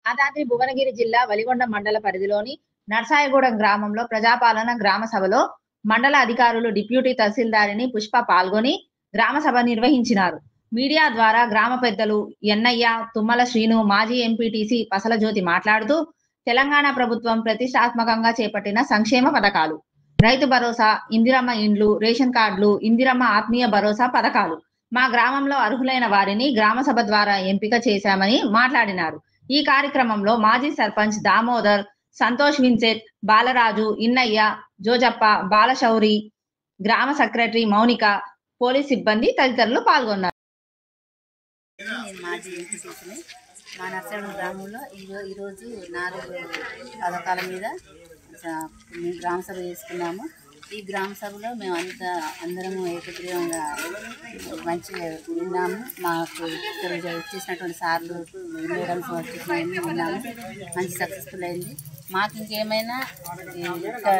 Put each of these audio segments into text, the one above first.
యాదాద్రి భువనగిరి జిల్లా వలిగొండ మండల పరిధిలోని నర్సాయిగూడెం గ్రామంలో ప్రజాపాలన గ్రామ సభలో మండల అధికారులు డిప్యూటీ తహసీల్దారిని పుష్ప పాల్గొని గ్రామ సభ నిర్వహించినారు. మీడియా ద్వారా గ్రామ పెద్దలు ఎన్నయ్య, తుమ్మల శ్రీను, మాజీ ఎంపీటీసీ పసల జ్యోతి మాట్లాడుతూ తెలంగాణ ప్రభుత్వం ప్రతిష్టాత్మకంగా చేపట్టిన సంక్షేమ పథకాలు, రైతు భరోసా, ఇందిరమ్మ ఇండ్లు, రేషన్ కార్డులు, ఇందిరమ్మ ఆత్మీయ భరోసా పథకాలు మా గ్రామంలో అర్హులైన వారిని గ్రామ సభ ద్వారా ఎంపిక చేశామని మాట్లాడినారు. ఈ కార్యక్రమంలో మాజీ సర్పంచ్ దామోదర్, సంతోష్ విన్సెట్, బాలరాజు, ఇన్నయ్య, జోజప్ప, బాలశౌరి, గ్రామ సెక్రటరీ మౌనిక, పోలీస్ సిబ్బంది తదితరులు పాల్గొన్నారు. నేను మాజీ ఎంపీటీసీని. మా నర్సాయిగూడెం గ్రామంలో ఈరోజు 4 పథకాల మీద మేము గ్రామ సభ చేసుకున్నాము. ఈ గ్రామ సభలో మేము అందరము ఏకగ్రీవంగా మంచిగా విన్నాము. మాకు వచ్చేసినటువంటి సార్లు మేడమ్స్ వచ్చేసినవన్నీ విన్నాము. మంచి సక్సెస్ఫుల్ అయింది. మాకు ఇంకేమైనా ఇంకా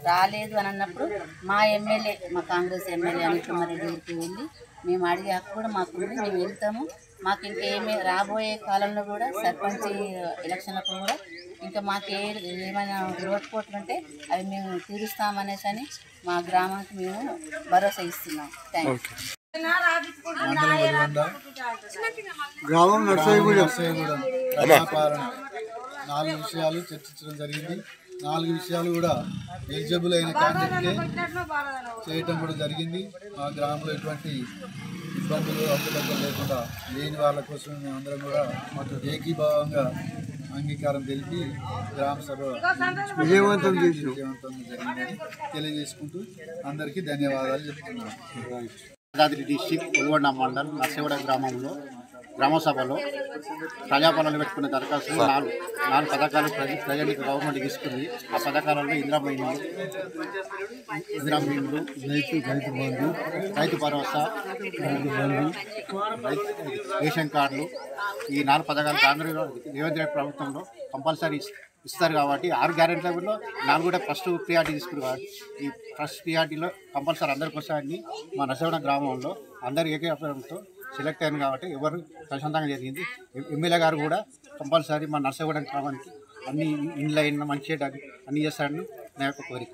రాలేదు అని అన్నప్పుడు మా ఎమ్మెల్యే, మా కాంగ్రెస్ ఎమ్మెల్యే అనిల్ కుమార్ రెడ్డి దగ్గరికి వెళ్ళి మేము అడిగే హక్కు కూడా మాకుంది. మేము వెళ్తాము. మాకు ఇంకేమీ రాబోయే కాలంలో కూడా సర్పంచ్ ఎలక్షన్లకు కూడా ఇంకా మాకు ఏమైనా లోటుపోట్లు ఉంటే అవి మేము తీరుస్తామనేసి అని మా గ్రామానికి మేము భరోసా ఇస్తున్నాం. థ్యాంక్ గ్రామం నర్సాయిగూడెం ప్రజాపాలన 4 విషయాలు చర్చించడం జరిగింది. 4 విషయాలు కూడా ఎలిజిబుల్ అయిన క్యాండిడేట్లే చేయటం కూడా జరిగింది. మా గ్రామంలో ఎటువంటి ఇబ్బందులు అవకతవకలు లేకుండా లేని వాళ్ళ కోసం మేమందరం కూడా ఏకీభావంగా అంగీకారం తెలిపి గ్రామ సభ విజయవంతం జరిగిందని తెలియజేసుకుంటూ అందరికీ ధన్యవాదాలు చెప్తున్నాను. యాదాద్రి డిస్టిక్ వలిగొండ మండల్ నర్సాయిగూడెం గ్రామంలో గ్రామ సభలో ప్రజాపాలన పెట్టుకున్న దరఖాస్తులు 4 పథకాలు ప్రజెంట్ గవర్నమెంట్ తీసుకుంది. ఆ పథకాలలో ఇందిరమ్మ ఇండ్లు, రైతు భరోసా, రేషన్ కార్డులు, ఈ 4 పథకాలు కాంగ్రెస్ రేవంత్ రెడ్డి ప్రభుత్వంలో కంపల్సరీ ఇస్తారు కాబట్టి 6 గ్యారెంటీలలో 4 కూడా ఫస్ట్ ప్రియారిటీ తీసుకున్నారు కాబట్టి ఈ ఫస్ట్ ప్రియారిటీలో కంపల్సరీ అందరికి వస్తాయని మా నర్సాయిగూడెం గ్రామంలో అందరు ఏకీభావంతో సెలెక్ట్ అయ్యాను కాబట్టి ఎవరు ప్రశాంతంగా జరిగింది. ఎమ్మెల్యే గారు కూడా కంపల్సరీ మా నర్సాయిగూడెం గ్రామానికి అన్ని ఇండ్లు అయినా మంచి అన్నీ చేస్తారని నా యొక్క కోరిక.